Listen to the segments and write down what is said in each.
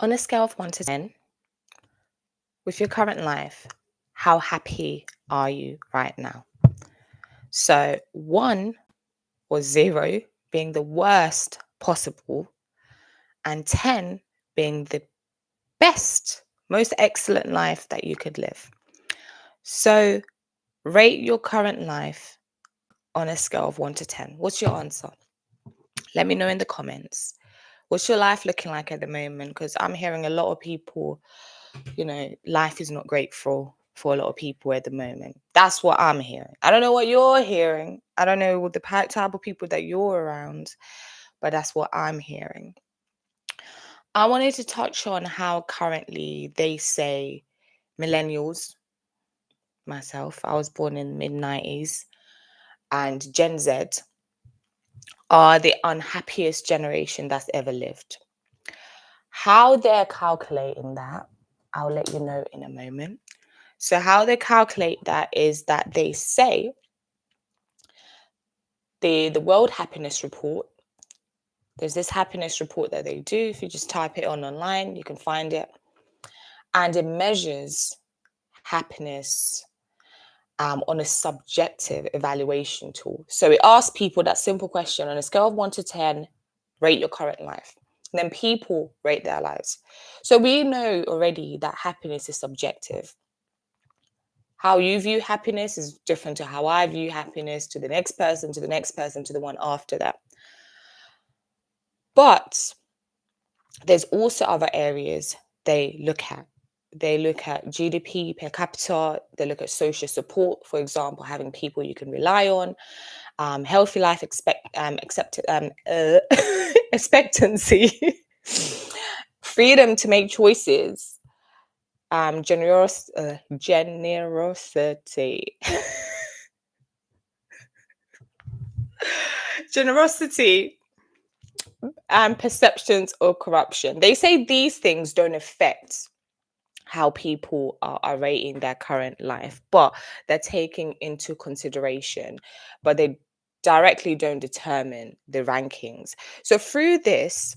On a scale of 1 to 10, with your current life, how happy are you right now? So 1 or 0 being the worst possible, and 10 being the best, most excellent life that you could live. So rate your current life on a scale of 1 to 10. What's your answer? Let me know in the comments. What's your life looking like at the moment? Because I'm hearing a lot of people, life is not great for a lot of people at the moment. That's what I'm hearing. I don't know what you're hearing. I don't know what the type of people that you're around, but that's what I'm hearing. I wanted to touch on how currently they say millennials, myself, I was born in the mid-90s, and Gen Z are the unhappiest generation that's ever lived. How they're calculating that, I'll let you know in a moment. So how they calculate that is that they say the World Happiness Report, there's this happiness report that they do. If you just type it on online, you can find it. And it measures happiness on a subjective evaluation tool. So it asks people that simple question on a scale of 1 to 10, rate your current life. And then people rate their lives. So we know already that happiness is subjective. How you view happiness is different to how I view happiness, to the next person, to the next person, to the one after that. But there's also other areas they look at. They look at GDP per capita. They look at social support, for example, having people you can rely on, healthy life expectancy, freedom to make choices, generosity, generosity, and perceptions of corruption. They say these things don't affect how people are rating their current life, but they're taking into consideration, but they directly don't determine the rankings. So through this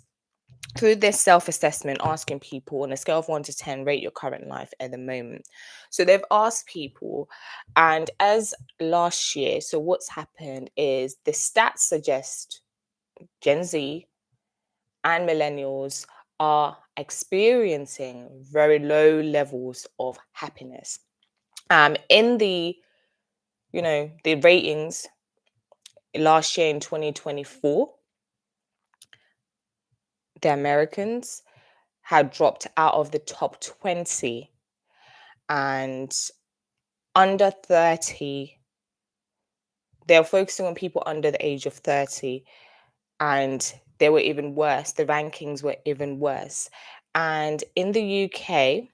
self-assessment, asking people on a scale of 1 to 10, rate your current life at the moment. So they've asked people, and as last year, so what's happened is the stats suggest Gen Z and millennials are experiencing very low levels of happiness. In the ratings last year in 2024, the Americans had dropped out of the top 20, and under 30, they're focusing on people under the age of 30, and they were even worse. The rankings were even worse. And in the UK,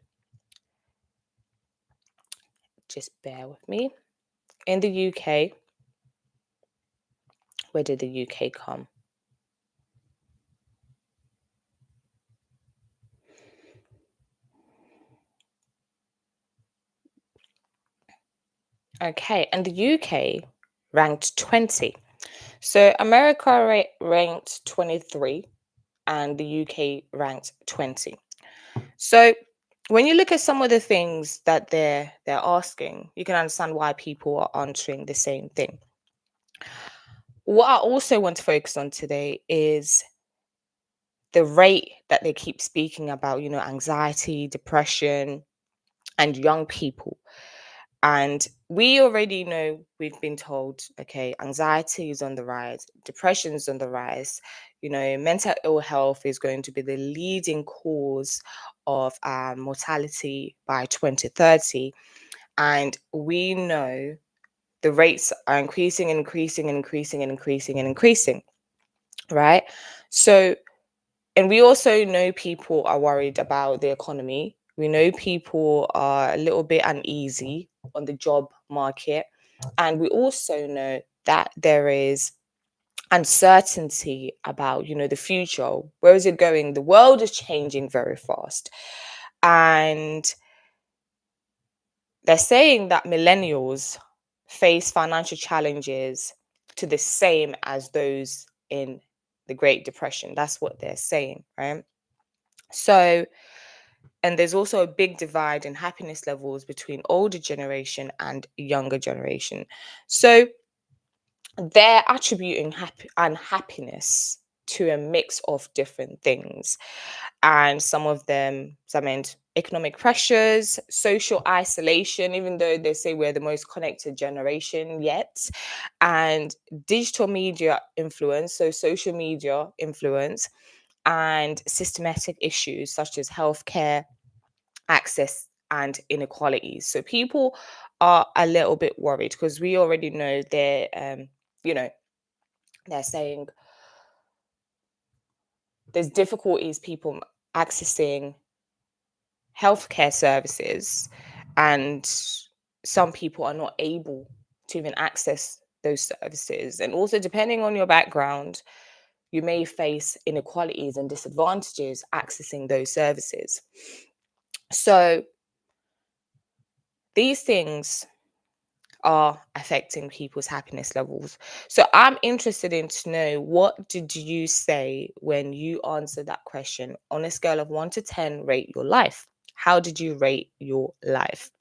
just bear with me. In the UK, where did the UK come? Okay, and the UK ranked 20. So America ranked 23 and the UK ranked 20. So when you look at some of the things that they're asking, you can understand why people are answering the same thing. What I also want to focus on today is the rate that they keep speaking about, anxiety, depression, and young people. And we already know, we've been told, okay, anxiety is on the rise, depression is on the rise, mental ill health is going to be the leading cause of mortality by 2030. And we know the rates are increasing and increasing and increasing and increasing and increasing, right? So, and we also know people are worried about the economy. We know people are a little bit uneasy on the job market. And we also know that there is uncertainty about, the future. Where is it going? The world is changing very fast. And they're saying that millennials face financial challenges to the same as those in the Great Depression. That's what they're saying, right? So, and there's also a big divide in happiness levels between older generation and younger generation. So they're attributing unhappiness to a mix of different things. And some of them, some meant economic pressures, social isolation, even though they say we're the most connected generation yet, and digital media influence, so social media influence, and systematic issues such as healthcare, access, and inequalities. So people are a little bit worried because we already know you know, they're saying there's difficulties people accessing healthcare services, and some people are not able to even access those services. And also, depending on your background, you may face inequalities and disadvantages accessing those services. So these things are affecting people's happiness levels. So I'm interested in to know, what did you say when you answered that question? On a scale of 1 to 10, rate your life. How did you rate your life?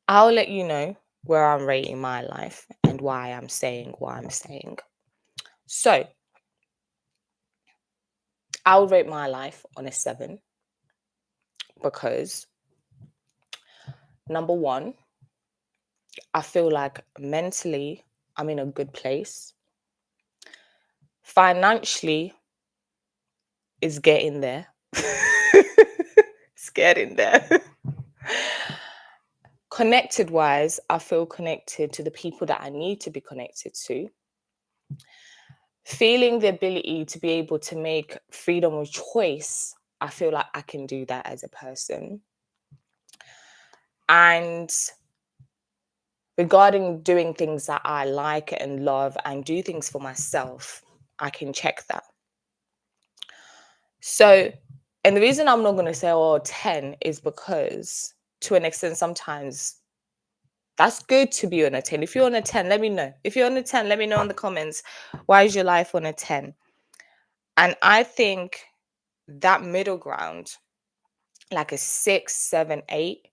I'll let you know where I'm rating my life and why I'm saying what I'm saying. So I'll rate my life on a 7 because, number one, I feel like mentally I'm in a good place. Financially, it's getting there. It's getting there. Connected wise, I feel connected to the people that I need to be connected to. Feeling the ability to be able to make freedom of choice, I feel like I can do that as a person. And regarding doing things that I like and love and do things for myself, I can check that. So, and the reason I'm not going to say, oh, 10 is because, to an extent, sometimes that's good to be on a 10. If you're on a 10, let me know. If you're on a 10, let me know in the comments. Why is your life on a 10? And I think that middle ground, like a 6, 7, 8,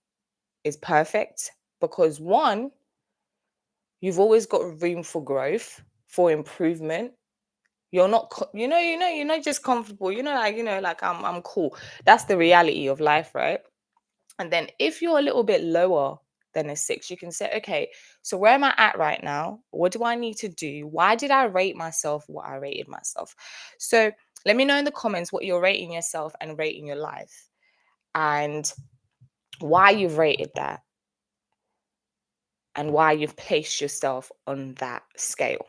is perfect because, one, you've always got room for growth, for improvement. You're not, you're not just comfortable. Like I'm cool. That's the reality of life, right? And then if you're a little bit lower than a 6, you can say, okay, so where am I at right now? What do I need to do? Why did I rate myself what I rated myself? So let me know in the comments what you're rating yourself and rating your life, and why you've rated that, and why you've placed yourself on that scale.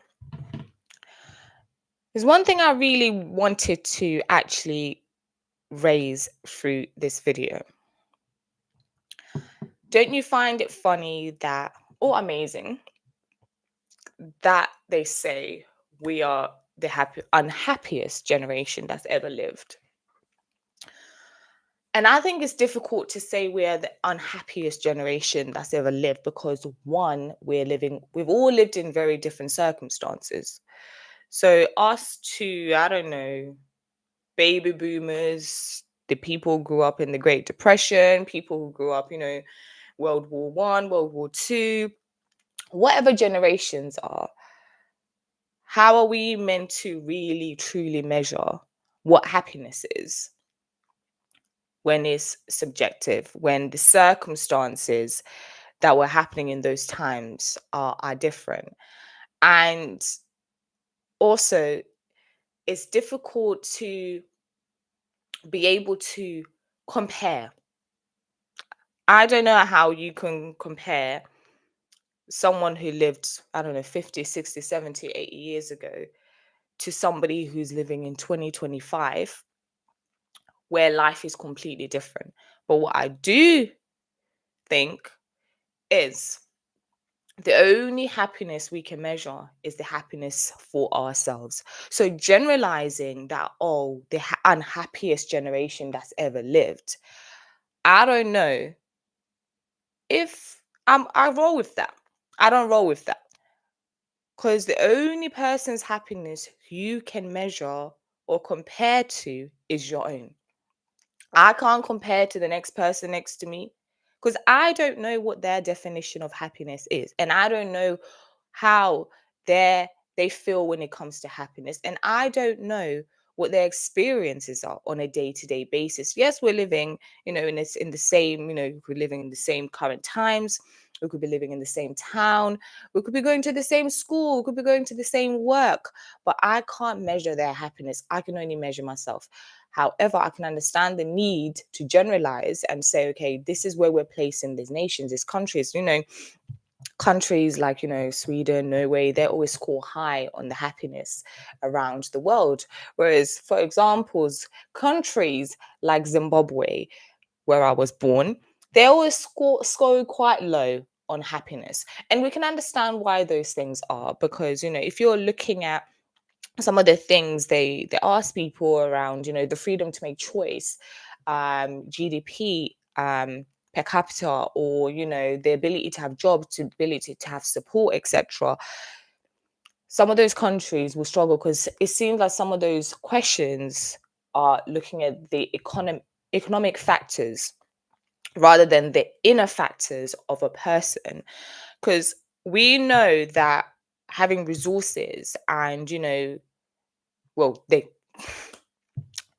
There's one thing I really wanted to actually raise through this video. Don't you find it funny that, or amazing, that they say we are the unhappiest generation that's ever lived? And I think it's difficult to say we're the unhappiest generation that's ever lived because, one, we've all lived in very different circumstances. So us to, I don't know, baby boomers, the people who grew up in the Great Depression, people who grew up, World War One, World War Two, whatever generations are, how are we meant to really truly measure what happiness is when it's subjective, when the circumstances that were happening in those times are different? And also, it's difficult to be able to compare. I don't know how you can compare someone who lived, I don't know, 50, 60, 70, 80 years ago to somebody who's living in 2025, where life is completely different. But what I do think is the only happiness we can measure is the happiness for ourselves. So generalizing that, oh, the unhappiest generation that's ever lived, I don't know if I roll with that. I don't roll with that. Because the only person's happiness you can measure or compare to is your own. I can't compare to the next person next to me because I don't know what their definition of happiness is. And I don't know how they they feel when it comes to happiness. And I don't know what their experiences are on a day-to-day basis. Yes, we're living, in the same, we're living in the same current times. We could be living in the same town. We could be going to the same school. We could be going to the same work. But I can't measure their happiness. I can only measure myself. However, I can understand the need to generalize and say, okay, this is where we're placing these nations, these countries. Countries like, Sweden, Norway, they always score high on the happiness around the world. Whereas, for examples, countries like Zimbabwe, where I was born, they always score quite low on happiness. And we can understand why those things are, because, if you're looking at some of the things they ask people around, the freedom to make choice, GDP, per capita, or the ability to have jobs, the ability to have support, etc. Some of those countries will struggle because it seems like some of those questions are looking at the economic factors rather than the inner factors of a person. Because we know that having resources and well, they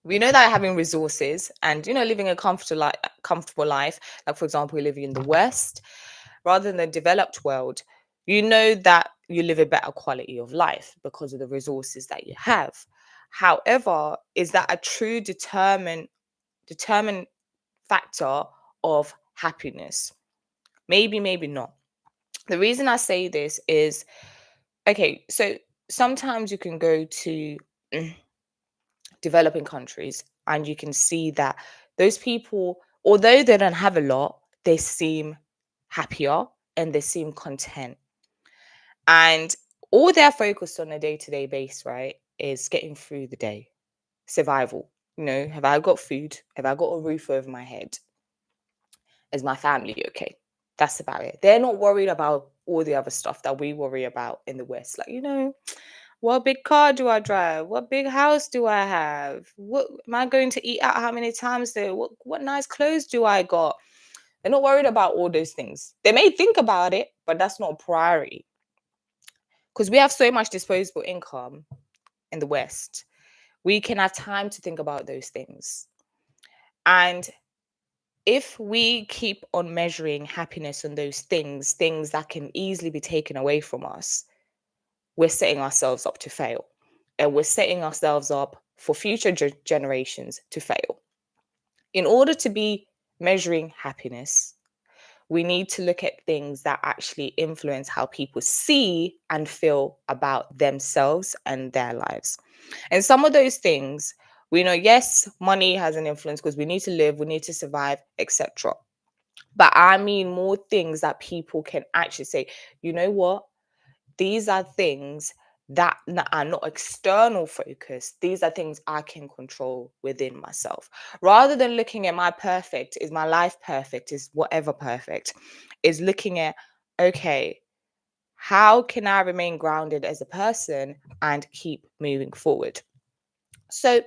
we know that having resources and living a comfortable life, like for example, we're living in the West rather than the developed world, that you live a better quality of life because of the resources that you have. However, is that a true determined factor of happiness? Maybe, maybe not. The reason I say this is, okay, so sometimes you can go to developing countries and you can see that those people, although they don't have a lot, they seem happier and they seem content. And all they're focused on a day-to-day base, right, is getting through the day, survival. Have I got food? Have I got a roof over my head? Is my family okay? That's about it. They're not worried about all the other stuff that we worry about in the West. Like, what big car do I drive? What big house do I have? What am I going to eat out? How many times there? What nice clothes do I got? They're not worried about all those things. They may think about it, but that's not a priority. Because we have so much disposable income in the West. We can have time to think about those things. And if we keep on measuring happiness on those things that can easily be taken away from us, we're setting ourselves up to fail. And we're setting ourselves up for future generations to fail. In order to be measuring happiness, we need to look at things that actually influence how people see and feel about themselves and their lives. And some of those things, we know, yes, money has an influence because we need to live, we need to survive, etc. But I mean more things that people can actually say, you know what? These are things that are not external focus. These are things I can control within myself. Rather than looking at my perfect, is my life perfect, is whatever perfect, is looking at, okay, how can I remain grounded as a person and keep moving forward? So,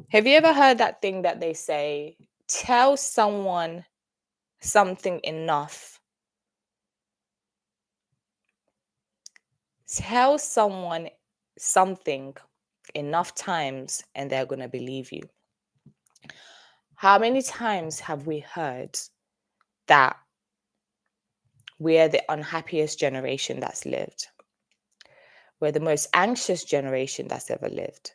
have you ever heard that thing that they say, tell someone something enough? Tell someone something enough times and they're going to believe you. How many times have we heard that we're the unhappiest generation that's lived? We're the most anxious generation that's ever lived.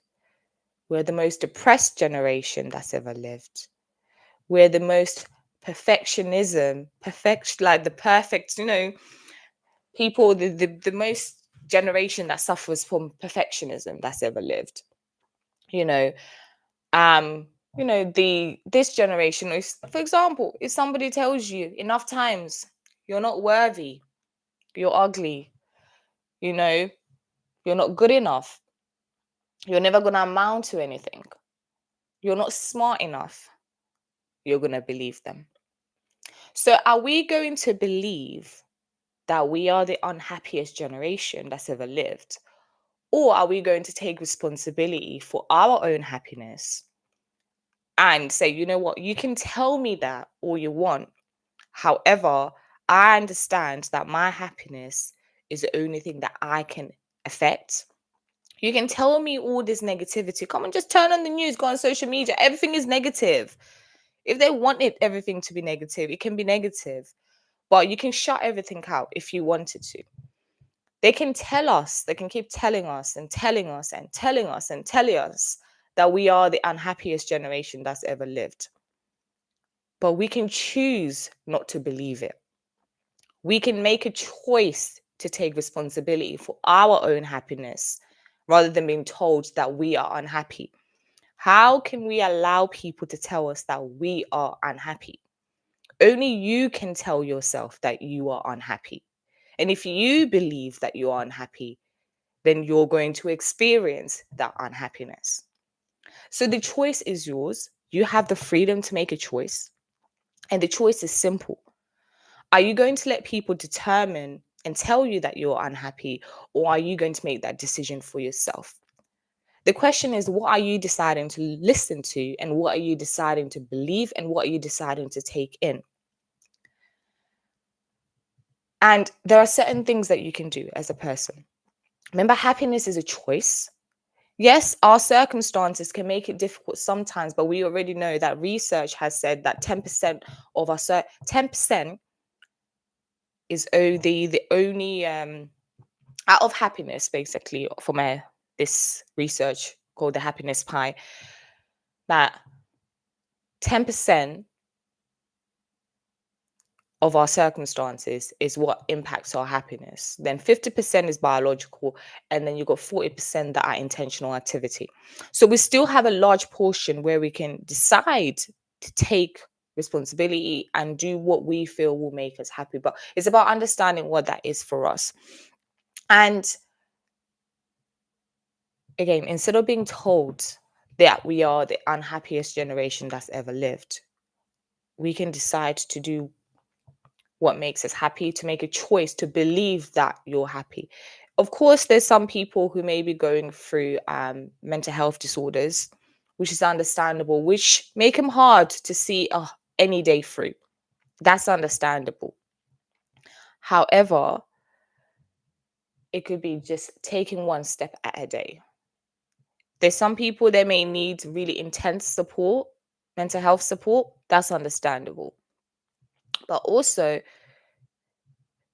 We're the most depressed generation that's ever lived. We're the most like the perfect, people, the most generation that suffers from perfectionism that's ever lived. You know, this generation is, for example, if somebody tells you enough times you're not worthy, you're ugly, you know you're not good enough, you're never going to amount to anything, you're not smart enough, you're going to believe them. So are we going to believe that we are the unhappiest generation that's ever lived, Or are we going to take responsibility for our own happiness and say, you know what, you can tell me that all you want. However, I understand that my happiness is the only thing that I can affect. You can tell me all this negativity. Come on, just turn on the news, go on social media. Everything is negative. If they wanted everything to be negative, it can be negative. But you can shut everything out if you wanted to. They can tell us, they can keep telling us and telling us and telling us and telling us that we are the unhappiest generation that's ever lived. But we can choose not to believe it. We can make a choice to take responsibility for our own happiness rather than being told that we are unhappy. How can we allow people to tell us that we are unhappy? Only you can tell yourself that you are unhappy. And if you believe that you are unhappy, then you're going to experience that unhappiness. So the choice is yours. You have the freedom to make a choice. And the choice is simple. Are you going to let people determine and tell you that you're unhappy, or are you going to make that decision for yourself? The question is, what are you deciding to listen to, and what are you deciding to believe, and what are you deciding to take in? And there are certain things that you can do as a person. Remember, happiness is a choice. Yes, our circumstances can make it difficult sometimes, but we already know that research has said that 10% of our 10% is the only out of happiness, basically, from this research called the happiness pie, that 10% of our circumstances is what impacts our happiness. Then 50% is biological, and then you've got 40% that are intentional activity. So we still have a large portion where we can decide to take responsibility and do what we feel will make us happy. But it's about understanding what that is for us. And again, instead of being told that we are the unhappiest generation that's ever lived, we can decide to do what makes us happy, to make a choice to believe that you're happy. Of course, there's some people who may be going through mental health disorders, which is understandable, which make them hard to see any day through. That's understandable. However, it could be just taking one step at a day. There's some people that may need really intense support, mental health support. That's understandable. But also,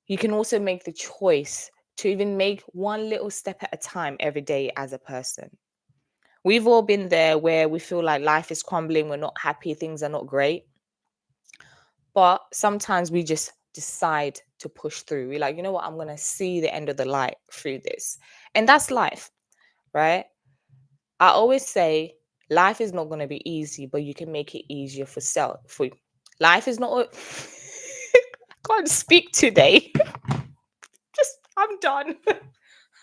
you can also make the choice to even make one little step at a time every day as a person. We've all been there where we feel like life is crumbling, we're not happy, things are not great. But sometimes we just decide to push through. We're like, you know what, I'm going to see the end of the light through this. And that's life, right? I always say life is not going to be easy, but you can make it easier for self. For life is not. I can't speak today. I'm done.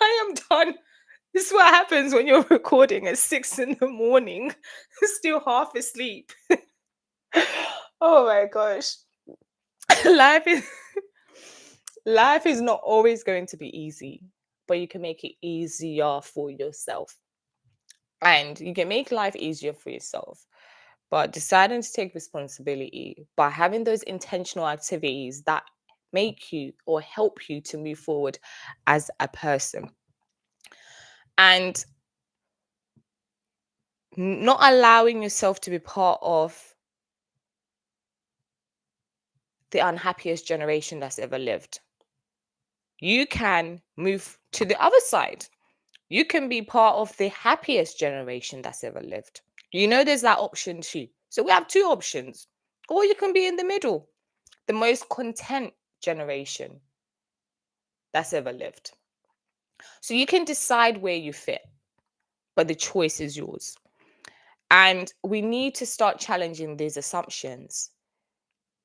I am done. This is what happens when you're recording at 6 in the morning, still half asleep. Oh my gosh. life is life is not always going to be easy, but you can make it easier for yourself. And you can make life easier for yourself. But deciding to take responsibility by having those intentional activities that make you or help you to move forward as a person. And not allowing yourself to be part of the unhappiest generation that's ever lived. You can move to the other side. You can be part of the happiest generation that's ever lived. You know, there's that option too. So we have two options. Or you can be in the middle, the most content generation that's ever lived. So you can decide where you fit, but the choice is yours. And we need to start challenging these assumptions.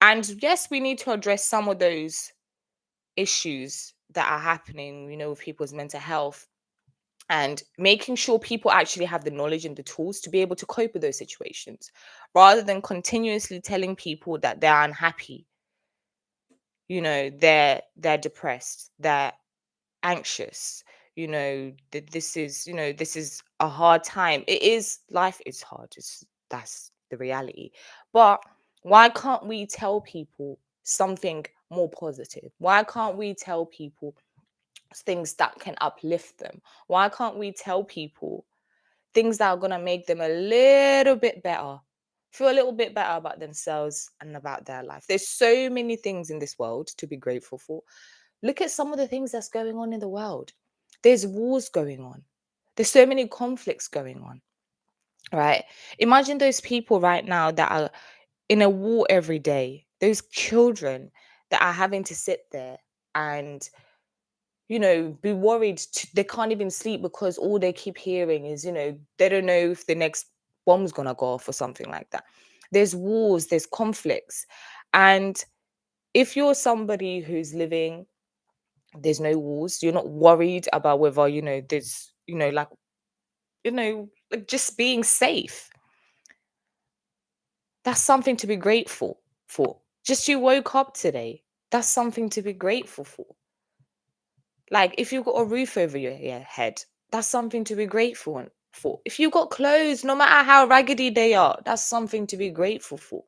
And yes, we need to address some of those issues that are happening, with people's mental health, and making sure people actually have the knowledge and the tools to be able to cope with those situations rather than continuously telling people that they're unhappy, they're depressed, they're anxious, this is a hard time. Life is hard. That's the reality. But why can't we tell people something more positive? Why can't we tell people things that can uplift them? Why can't we tell people things that are going to make them a little bit better, feel a little bit better about themselves and about their life? There's so many things in this world to be grateful for. Look at some of the things that's going on in the world. There's wars going on. There's so many conflicts going on, right? Imagine those people right now that are in a war every day, those children that are having to sit there and be worried. They can't even sleep because all they keep hearing is, they don't know if the next bomb's gonna go off or something like that. There's wars, there's conflicts. And if you're somebody who's living, there's no wars, you're not worried about whether, there's, like just being safe. That's something to be grateful for. Just you woke up today. That's something to be grateful for. Like if you've got a roof over your head, that's something to be grateful for. If you've got clothes, no matter how raggedy they are, that's something to be grateful for.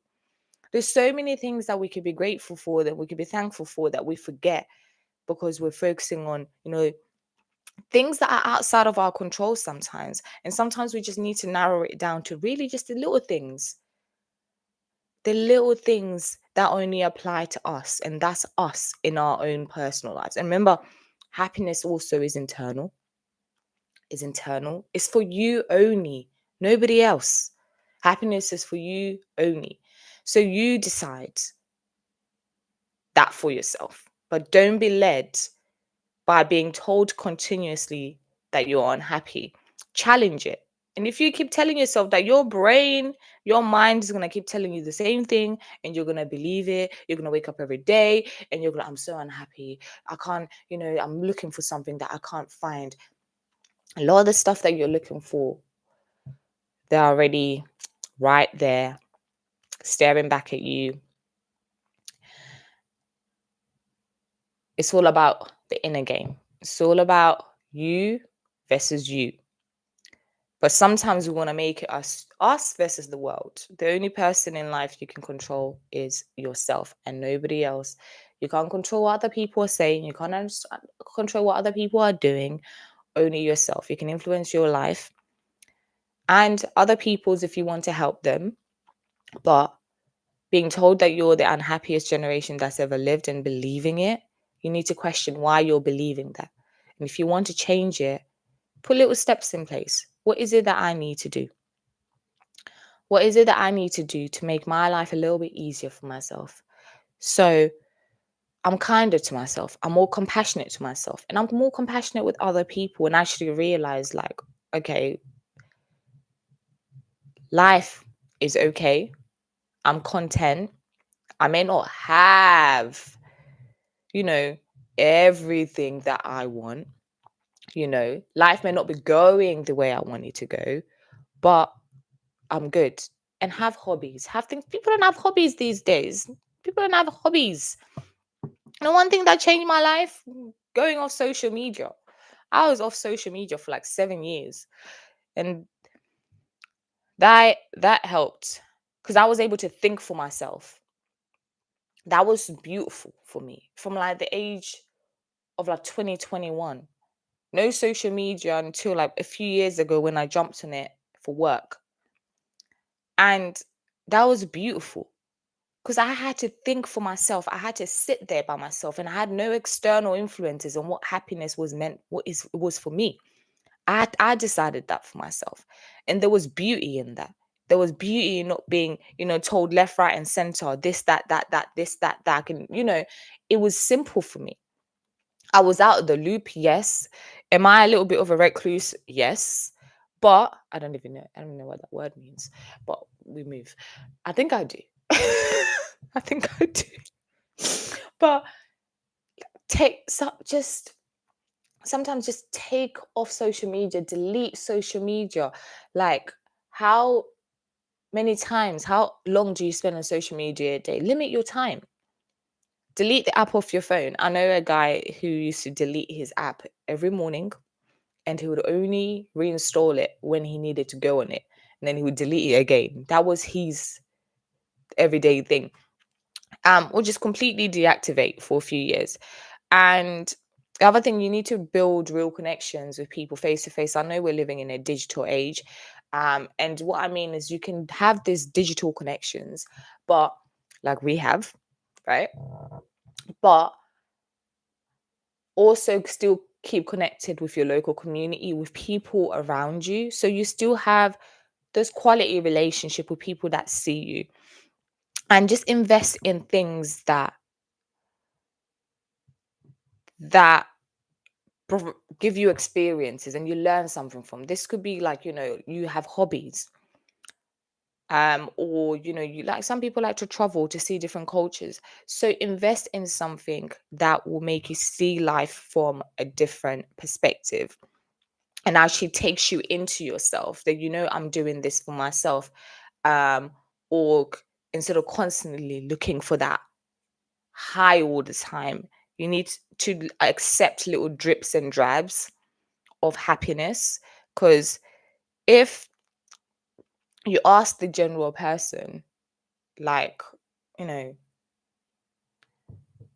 There's so many things that we could be grateful for, that we could be thankful for, that we forget because we're focusing on, things that are outside of our control sometimes. And sometimes we just need to narrow it down to really just the little things that only apply to us, and that's us in our own personal lives. And remember, happiness also is internal. It's for you only, nobody else. Happiness is for you only. So you decide that for yourself, but don't be led by being told continuously that you're unhappy. Challenge it. And if you keep telling yourself that, your mind is going to keep telling you the same thing, and you're going to believe it, you're going to wake up every day and you're going to, I'm so unhappy. I can't, I'm looking for something that I can't find. A lot of the stuff that you're looking for, they're already right there, staring back at you. It's all about the inner game. It's all about you versus you. But sometimes we want to make it us versus the world. The only person in life you can control is yourself and nobody else. You can't control what other people are saying. You can't control what other people are doing. Only yourself. You can influence your life and other people's if you want to help them. But being told that you're the unhappiest generation that's ever lived and believing it, you need to question why you're believing that. And if you want to change it, put little steps in place. What is it that I need to do? What is it that I need to do to make my life a little bit easier for myself? So I'm kinder to myself. I'm more compassionate to myself. And I'm more compassionate with other people, and actually realize, like, okay, life is okay. I'm content. I may not have, everything that I want. Life may not be going the way I want it to go, but I'm good. And have hobbies, have things. People don't have hobbies these days. People don't have hobbies. And one thing that changed my life, going off social media. I was off social media for like 7 years. And that helped because I was able to think for myself. That was beautiful for me. From like the age of like 2021. No social media until like a few years ago when I jumped on it for work. And that was beautiful because I had to think for myself. I had to sit there by myself, and I had no external influences on what happiness was meant, it was for me. I decided that for myself. And there was beauty in that. There was beauty in not being, told left, right, and center, this, that, this, that. I can, it was simple for me. I was out of the loop, yes. Am I a little bit of a recluse? Yes. But I don't even know. I don't know what that word means. But we move. I think I do. I think I do. But sometimes just take off social media, delete social media. Like, how long do you spend on social media a day? Limit your time. Delete the app off your phone. I know a guy who used to delete his app every morning and he would only reinstall it when he needed to go on it, and then he would delete it again. That was his everyday thing. Or just completely deactivate for a few years. And the other thing, you need to build real connections with people face to face. I know we're living in a digital age. And what I mean is you can have these digital connections, but like we have, right? But also still keep connected with your local community, with people around you. So you still have this quality relationship with people that see you, and just invest in things that give you experiences and you learn something from. This could be like, you have hobbies, or you like, some people like to travel to see different cultures. So invest in something that will make you see life from a different perspective, and actually takes you into yourself, that I'm doing this for myself. um or instead of constantly looking for that high all the time, you need to accept little drips and drabs of happiness. Because if you ask the general person, like, you know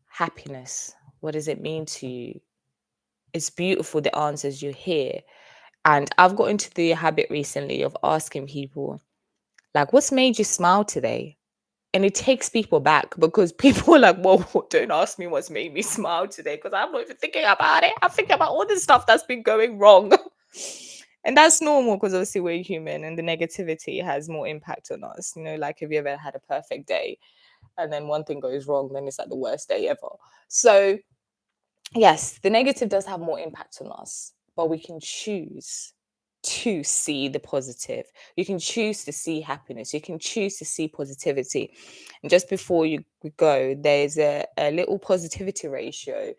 happiness, what does it mean to you, it's beautiful, the answers you hear. And I've got into the habit recently of asking people, like, what's made you smile today? And it takes people back, because people are like, whoa, don't ask me what's made me smile today, because I'm not even thinking about it. I'm thinking about all the stuff that's been going wrong. And that's normal, because obviously we're human and the negativity has more impact on us. Like, have you ever had a perfect day and then one thing goes wrong, then it's like the worst day ever? So, yes, the negative does have more impact on us, but we can choose to see the positive. You can choose to see happiness. You can choose to see positivity. And just before you go, there's a little positivity ratio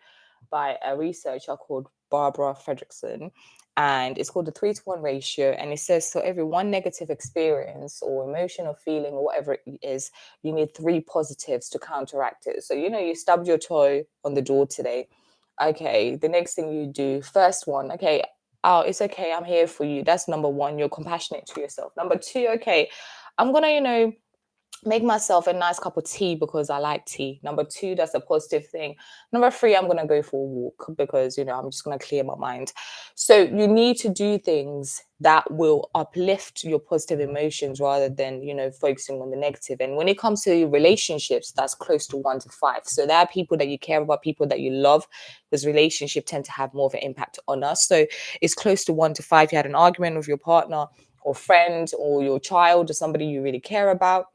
by a researcher called Barbara Fredrickson. And it's called the 3-to-1 ratio. And it says, so every one negative experience or emotion or feeling or whatever it is, you need 3 positives to counteract it. So, you stubbed your toe on the door today. Okay, the next thing you do, first one, okay, oh, it's okay, I'm here for you. That's number 1. You're compassionate to yourself. Number 2, okay, I'm gonna, make myself a nice cup of tea because I like tea. Number 2, that's a positive thing. Number 3, I'm going to go for a walk because, I'm just going to clear my mind. So you need to do things that will uplift your positive emotions rather than, focusing on the negative. And when it comes to relationships, that's close to 1 to 5. So there are people that you care about, people that you love, because relationships tend to have more of an impact on us. So it's close to 1 to 5. You had an argument with your partner or friend or your child or somebody you really care about.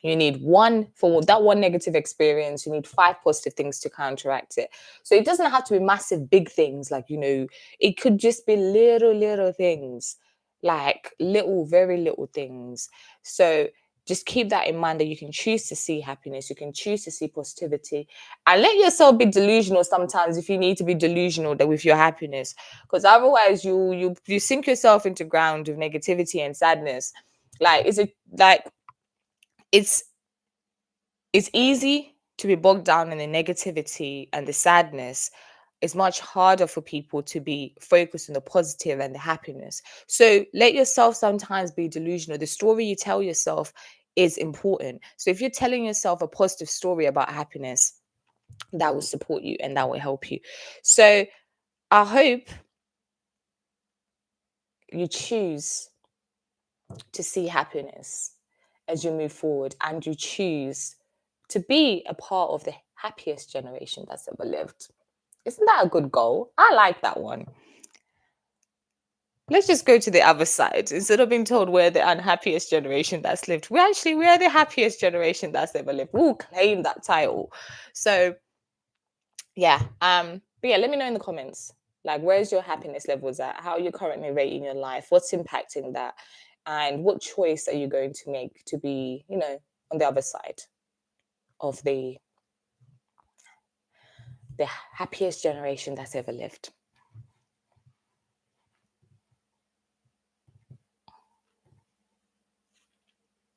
You need 1 for that one negative experience. You need 5 positive things to counteract it. So it doesn't have to be massive, big things. Like, it could just be little things, like little, very little things. So just keep that in mind, that you can choose to see happiness. You can choose to see positivity, and let yourself be delusional sometimes if you need to be delusional with your happiness, because otherwise you sink yourself into ground with negativity and sadness. Like, it's it's easy to be bogged down in the negativity and the sadness. It's much harder for people to be focused on the positive and the happiness. So let yourself sometimes be delusional. The story you tell yourself is important. So if you're telling yourself a positive story about happiness, that will support you and that will help you. So I hope you choose to see happiness as you move forward, and you choose to be a part of the happiest generation that's ever lived. Isn't that a good goal? I like that one. Let's just go to the other side. Instead of being told we're the unhappiest generation that's lived, we're the happiest generation that's ever lived. We'll claim that title. So yeah. But yeah, let me know in the comments. Like, where's your happiness levels at? How are you currently rating your life? What's impacting that? And what choice are you going to make to be, on the other side of the happiest generation that's ever lived?